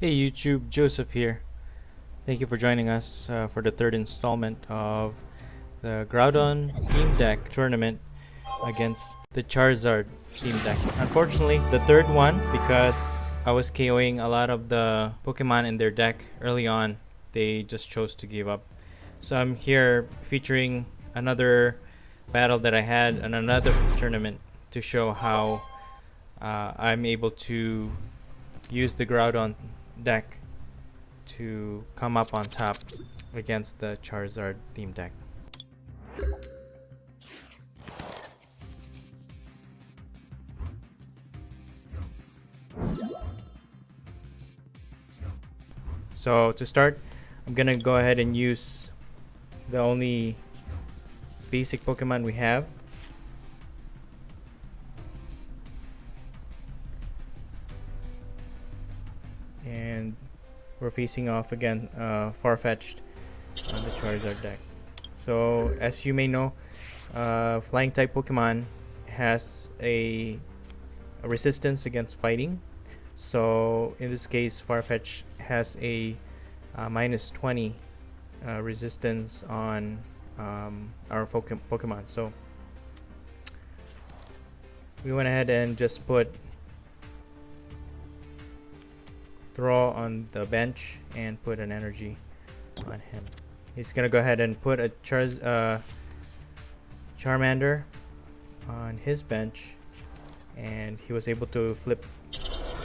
Hey YouTube, Joseph here. Thank you for joining us for the third installment of the Groudon Team Deck tournament against the Charizard Team Deck. Unfortunately, the third one, because I was KOing a lot of the Pokemon in their deck early on, they just chose to give up. So I'm here featuring another battle that I had in another tournament to show how I'm able to use the Groudon deck to come up on top against the Charizard theme deck. So to start, I'm gonna go ahead and use the only basic Pokemon we have. And we're facing off again Farfetch'd on the Charizard deck. So as you may know, flying type Pokemon has a resistance against fighting. So in this case, Farfetch has a minus 20 resistance on our Pokemon. So we went ahead and just put Throw on the bench and put an energy on him. He's gonna go ahead and put a Charmander on his bench, and he was able to flip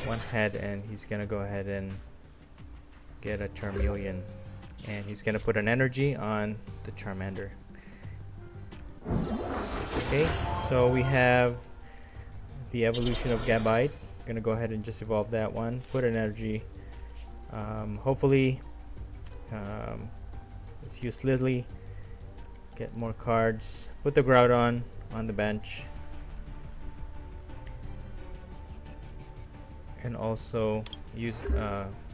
one head, and he's gonna go ahead and get a Charmeleon, and he's gonna put an energy on the Charmander. Okay, so we have the evolution of Gabite. Gonna go ahead and just evolve that one, put an energy. Hopefully, let's use Lily, get more cards, put the Groudon on the bench, and also use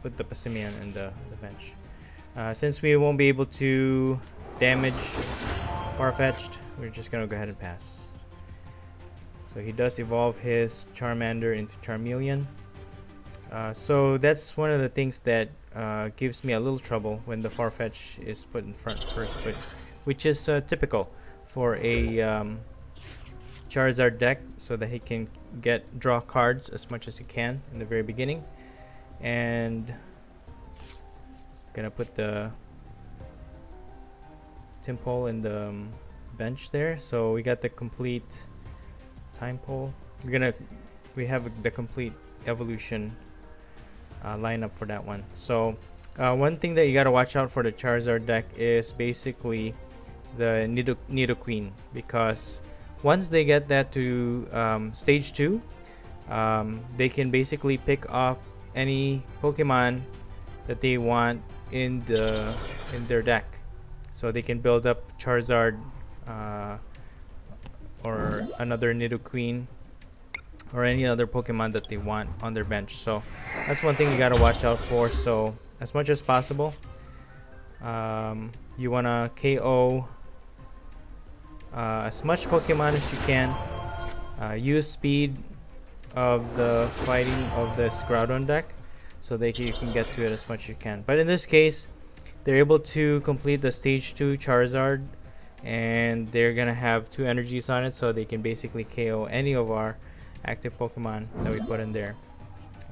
put the Passimian in the bench. Since we won't be able to damage Farfetch'd, we're just gonna go ahead and pass. So he does evolve his Charmander into Charmeleon. So that's one of the things that gives me a little trouble when the Farfetch is put in front first, but which is typical for a Charizard deck, so that he can draw cards as much as he can in the very beginning. And gonna put the Timpole in the bench there, so we got the complete time pole. We have the complete evolution lineup for that one. So one thing that you gotta watch out for the Charizard deck is basically the Nidoqueen, because once they get that to stage 2, they can basically pick off any Pokemon that they want in their deck. So they can build up Charizard or another Nidoqueen or any other Pokemon that they want on their bench. So that's one thing you gotta watch out for. So as much as possible, you wanna KO as much Pokemon as you can. Use speed of the fighting of this Groudon deck so that you can get to it as much as you can. But in this case, they're able to complete the stage 2 Charizard, and they're gonna have 2 energies on it, so they can basically KO any of our active Pokemon that we put in there.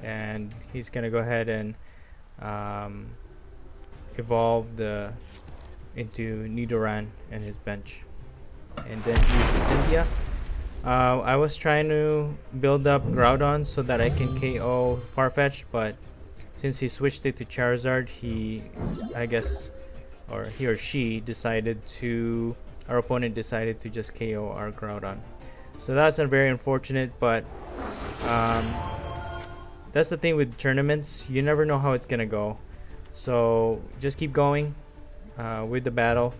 And he's gonna go ahead and evolve into Nidoran in his bench, and then use Cynthia. I was trying to build up Groudon so that I can KO Farfetch, but since he switched it to Charizard, he or she decided to, our opponent decided to just KO our Groudon. So that's very unfortunate, but that's the thing with tournaments. You never know how it's gonna go. So just keep going with the battle.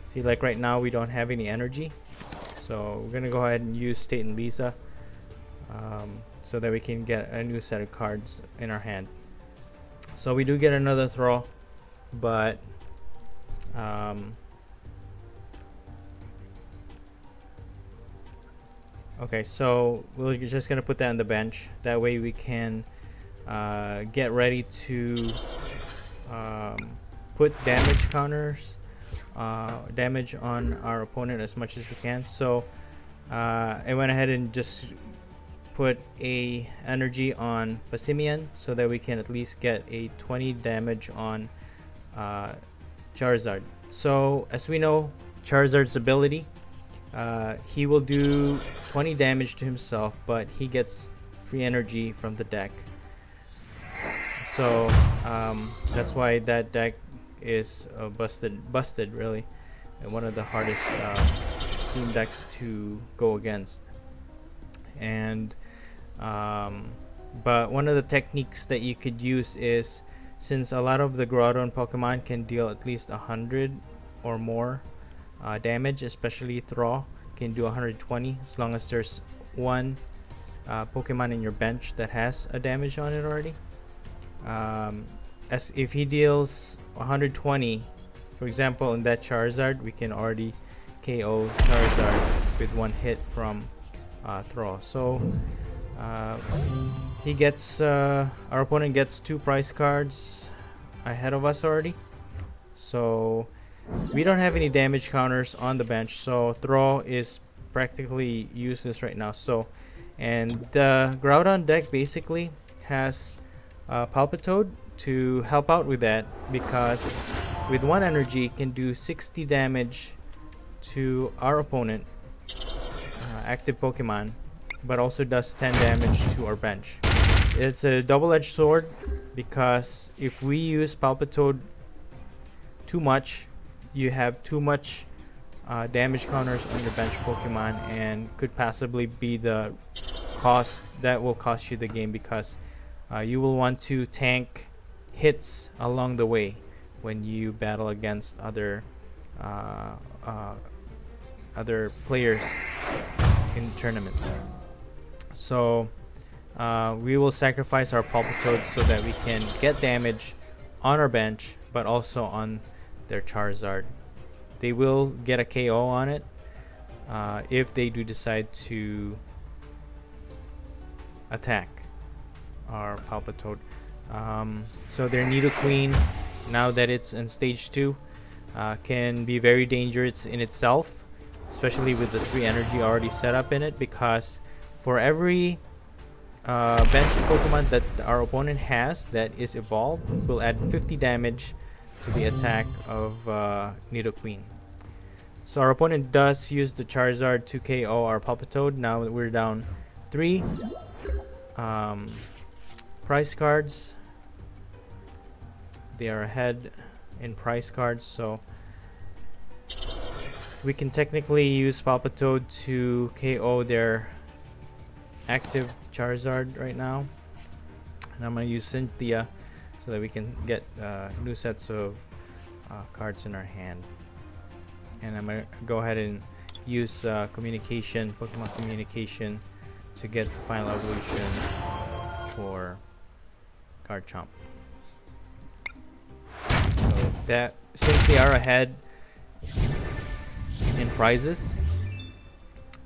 See, like right now we don't have any energy. So we're gonna go ahead and use State and Lisa so that we can get a new set of cards in our hand. So we do get another throw, but okay, so we're just gonna put that on the bench. That way we can get ready to put damage counters, damage on our opponent as much as we can. So I went ahead and just put a energy on Passimian so that we can at least get a 20 damage on Charizard. So as we know, Charizard's ability, he will do 20 damage to himself, but he gets free energy from the deck. So that's why that deck is busted really, and one of the hardest team decks to go against. And but one of the techniques that you could use is, since a lot of the Groudon Pokemon can deal at least 100 or more damage, especially Thraw can do 120, as long as there's one Pokemon in your bench that has a damage on it already. As if he deals 120, for example, in that Charizard, we can already KO Charizard with one hit from Thraw. So he gets our opponent gets 2 prize cards ahead of us already. So we don't have any damage counters on the bench, so Thraw is practically useless right now. So, and the Groudon deck basically has Palpitoad to help out with that, because with one energy can do 60 damage to our opponent active Pokemon, but also does 10 damage to our bench. It's a double-edged sword, because if we use Palpitoad too much, you have too much damage counters on your bench Pokemon, and could possibly be the cost that will cost you the game, because you will want to tank hits along the way when you battle against other players in tournaments. So we will sacrifice our Palpitoad so that we can get damage on our bench, but also on their Charizard. They will get a KO on it if they do decide to attack our Palpitoad. So their Nidoqueen, now that it's in stage 2, can be very dangerous in itself, especially with the 3 energy already set up in it, because for every bench Pokemon that our opponent has that is evolved, will add 50 damage to the attack of Nidoqueen. So our opponent does use the Charizard to KO our Palpitoad. Now we're down 3 prize cards. They are ahead in prize cards, so we can technically use Palpitoad to KO their active Charizard right now. And I'm going to use Cynthia so that we can get new sets of cards in our hand. And I'm going to go ahead and use communication, Pokemon communication, to get the final evolution for Garchomp. So that, since they are ahead in prizes,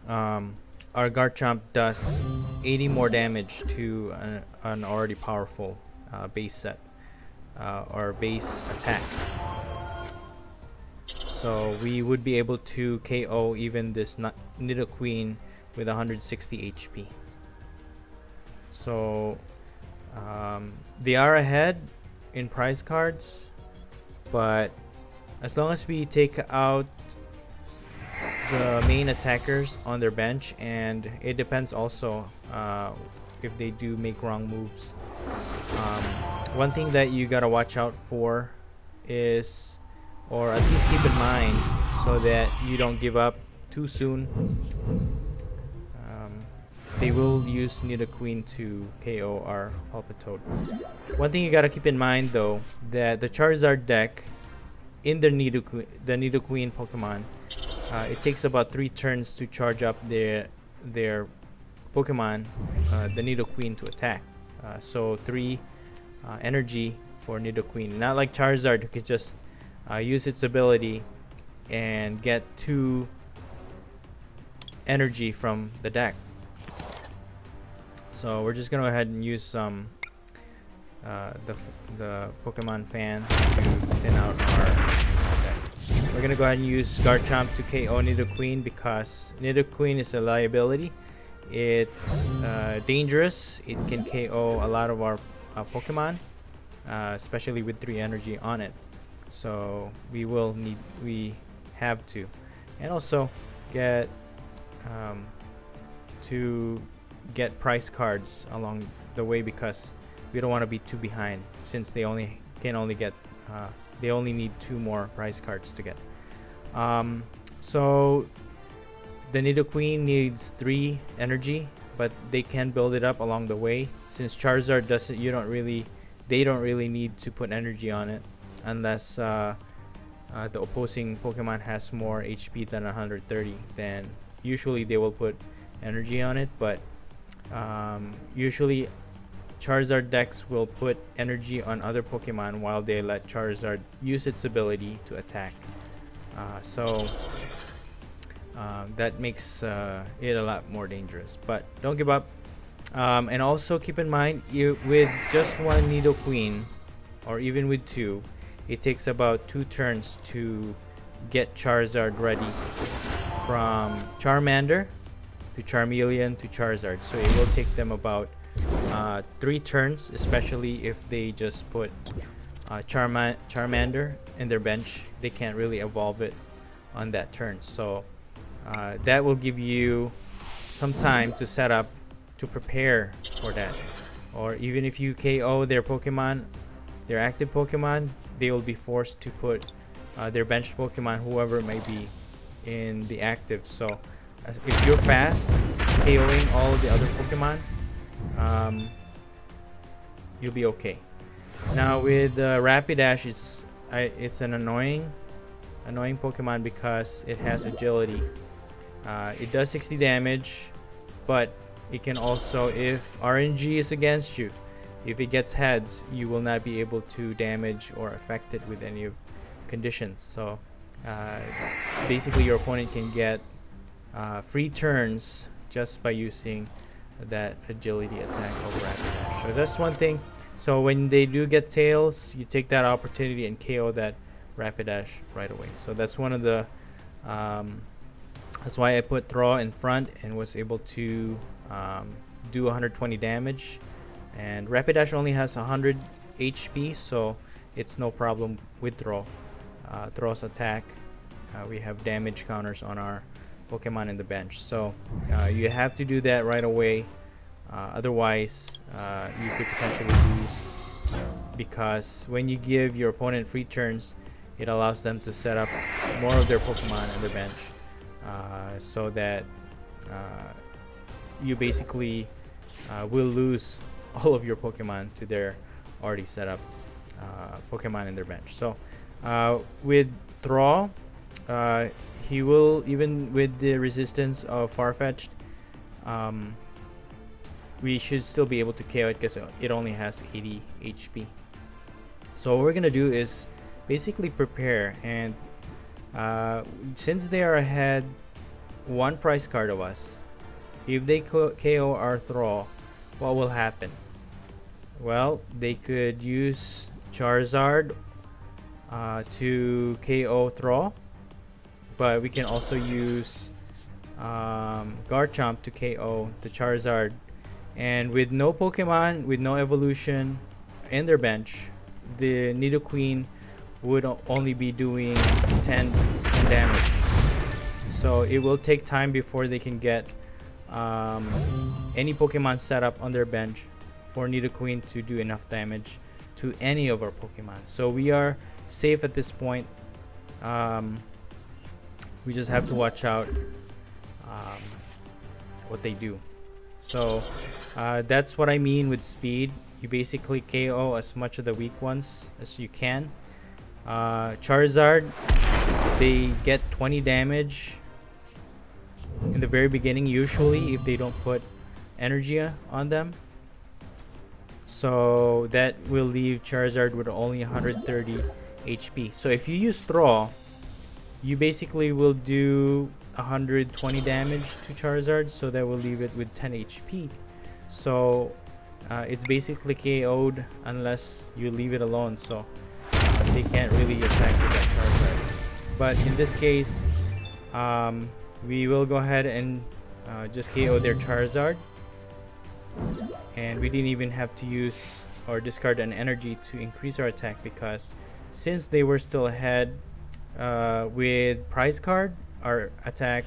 our Garchomp does 80 more damage to an already powerful base set or base attack. So we would be able to KO even this Nidoqueen with 160 HP. So they are ahead in prize cards, but as long as we take out the main attackers on their bench, and it depends also if they do make wrong moves. One thing that you gotta watch out for is, or at least keep in mind, so that you don't give up too soon. They will use Nidoqueen to KO our Palpitoad. One thing you gotta keep in mind though, that the Charizard deck in the Nidoqueen Pokemon, it takes about 3 turns to charge up their Pokemon, the Nidoqueen, to attack. So 3 energy for Nidoqueen. Not like Charizard, who can just use its ability and get 2 energy from the deck. So we're just gonna go ahead and use some the Pokemon fan to thin out our deck. We're gonna go ahead and use Garchomp to KO Nidoqueen because Nidoqueen is a liability. It's dangerous. It can KO a lot of our Pokemon, especially with 3 energy on it. So we have to, and also get to get price cards along the way because we don't want to be too behind since they only get they only need 2 more prize cards to get. So the Nidoqueen needs 3 energy, but they can build it up along the way. Since Charizard doesn't, they don't really need to put energy on it unless the opposing Pokemon has more HP than 130. Then usually they will put energy on it, but usually Charizard decks will put energy on other Pokemon while they let Charizard use its ability to attack. So that makes it a lot more dangerous. But don't give up. And also keep in mind, with just 1 Nidoqueen, or even with 2, it takes about 2 turns to get Charizard ready from Charmander to Charmeleon to Charizard. So it will take them about 3 turns, especially if they just put Charmander in their bench. They can't really evolve it on that turn. So that will give you some time to set up to prepare for that. Or even if you KO their Pokemon, their active Pokemon, they will be forced to put their benched Pokemon, whoever it may be, in the active. So if you're fast KOing all the other Pokemon, you'll be okay. Now with Rapidash, it's an annoying Pokemon because it has agility. It does 60 damage, but it can also, if RNG is against you, if it gets heads, you will not be able to damage or affect it with any conditions. So basically your opponent can get free turns just by using that agility attack of Rapidash. So that's one thing. So when they do get tails, you take that opportunity and KO that Rapidash right away. So that's one of the that's why I put Thraw in front and was able to do 120 damage. And Rapidash only has 100 HP, so it's no problem with Thraw. Thraw's attack, we have damage counters on our Pokemon in the bench, so you have to do that right away. Otherwise, you could potentially lose, because when you give your opponent free turns, it allows them to set up more of their Pokemon in their bench, so that you basically will lose all of your Pokemon to their already set up Pokemon in their bench. So with Thraw, he will, even with the resistance of Farfetch'd, we should still be able to KO it because it only has 80 HP. So what we're gonna do is basically prepare, and since they are ahead 1 prize card of us, if they KO our Thraw, what will happen? Well, they could use Charizard to KO Thraw, but we can also use Garchomp to KO the Charizard. And with no Pokemon, with no evolution in their bench, the Nidoqueen would only be doing 10 damage. So it will take time before they can get any Pokemon set up on their bench for Nidoqueen to do enough damage to any of our Pokemon. So we are safe at this point. We just have to watch out what they do. So that's what I mean with speed. You basically KO as much of the weak ones as you can. Charizard, they get 20 damage in the very beginning, usually, if they don't put energy on them. So that will leave Charizard with only 130 HP. So if you use Thraw, you basically will do 120 damage to Charizard, so that will leave it with 10 HP. So it's basically KO'd unless you leave it alone, so they can't really attack with that Charizard. But in this case, we will go ahead and just KO their Charizard, and we didn't even have to use or discard an energy to increase our attack, because since they were still ahead with prize card, our attack,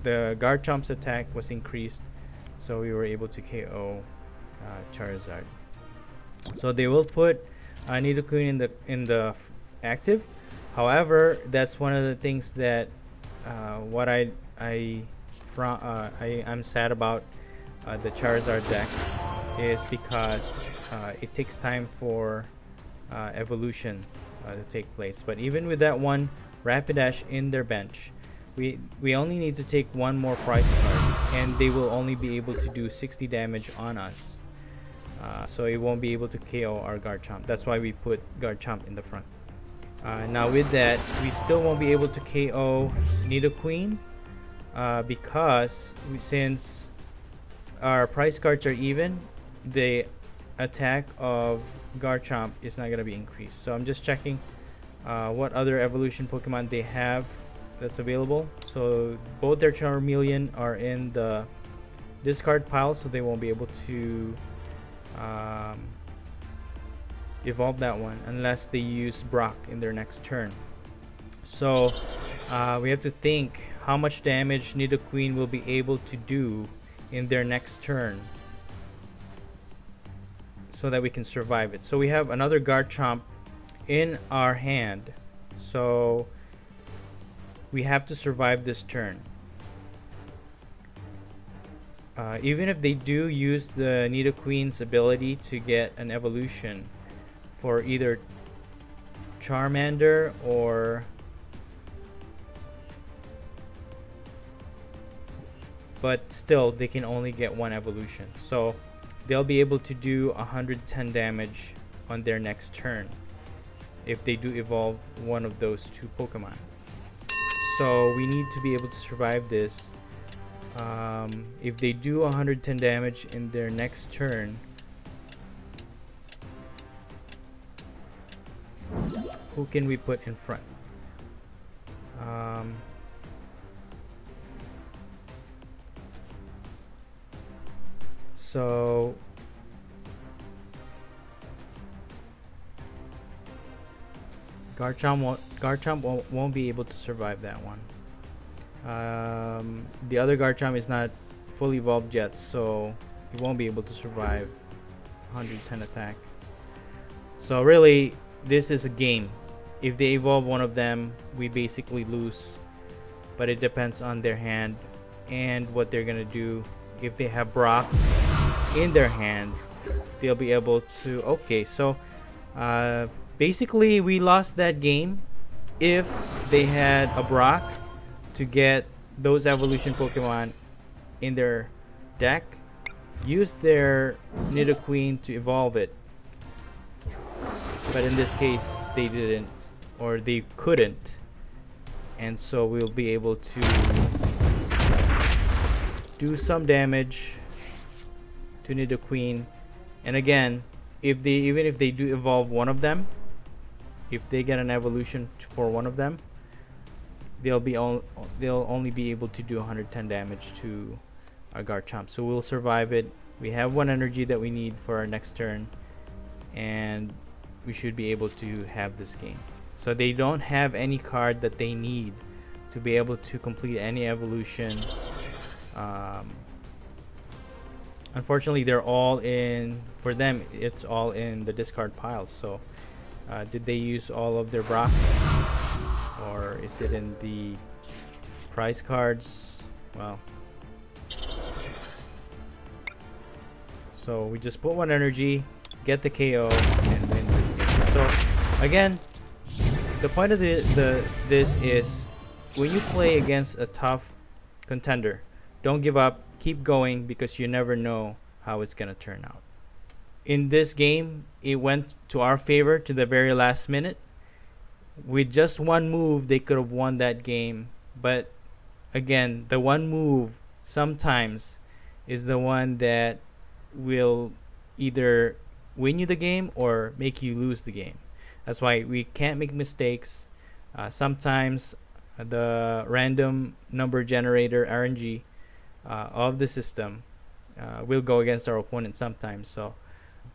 the Garchomp's attack was increased, so we were able to KO Charizard. So they will put Nidoqueen in the active. However, that's one of the things that what I'm sad about the Charizard deck, is because it takes time for evolution to take place. But even with that one Rapidash in their bench, we only need to take one more prize card, and they will only be able to do 60 damage on us. So it won't be able to KO our Garchomp. That's why we put Garchomp in the front. Now with that, we still won't be able to KO Nidoqueen because since our prize cards are even, the attack of Garchomp is not going to be increased. So I'm just checking what other evolution Pokemon they have that's available. So both their Charmeleon are in the discard pile, so they won't be able to evolve that one unless they use Brock in their next turn. So we have to think how much damage Nidoqueen will be able to do in their next turn so that we can survive it. So we have another Garchomp in our hand, so we have to survive this turn. Even if they do use the Nidoqueen's ability to get an evolution for either Charmander or but still they can only get one evolution, so they'll be able to do 110 damage on their next turn if they do evolve one of those two Pokemon. So we need to be able to survive this. If they do 110 damage in their next turn, who can we put in front? So Garchomp won't be able to survive that one. The other Garchomp is not fully evolved yet, so he won't be able to survive 110 attack. So really, this is a game. If they evolve one of them, we basically lose, but it depends on their hand and what they're gonna do. If they have Brock in their hand, they'll be able to. Okay, so basically we lost that game if they had a Brock to get those evolution Pokemon in their deck, use their Nidoqueen to evolve it. But in this case, they didn't, or they couldn't, and so we'll be able to do some damage to Nidoqueen. And again, even if they do evolve one of them, if they get an evolution for one of them, they'll only be able to do 110 damage to our Garchomp. So we'll survive it. We have one energy that we need for our next turn, and we should be able to have this game. So they don't have any card that they need to be able to complete any evolution. Unfortunately, they're all in, for them it's all in the discard pile. So did they use all of their Brock, or is it in the prize cards? Well, so we just put one energy, get the KO, and win this game. So again, the point of this is, when you play against a tough contender, don't give up, keep going, because you never know how it's gonna turn out. In this game, it went to our favor to the very last minute. With just one move, they could have won that game, but again, the one move sometimes is the one that will either win you the game or make you lose the game. That's why we can't make mistakes. Sometimes the random number generator RNG of the system will go against our opponent sometimes. So,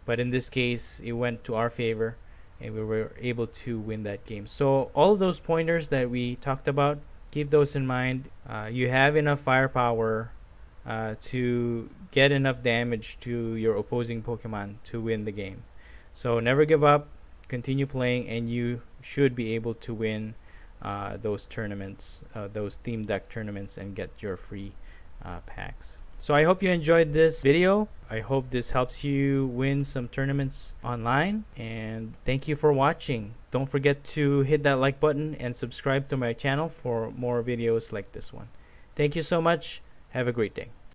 but in this case, it went to our favor, and we were able to win that game. So all of those pointers that we talked about, keep those in mind. You have enough firepower to get enough damage to your opposing Pokemon to win the game. So never give up, continue playing, and you should be able to win those tournaments, those theme deck tournaments, and get your free packs. So I hope you enjoyed this video. I hope this helps you win some tournaments online, and thank you for watching. Don't forget to hit that like button and subscribe to my channel for more videos like this one. Thank you so much. Have a great day.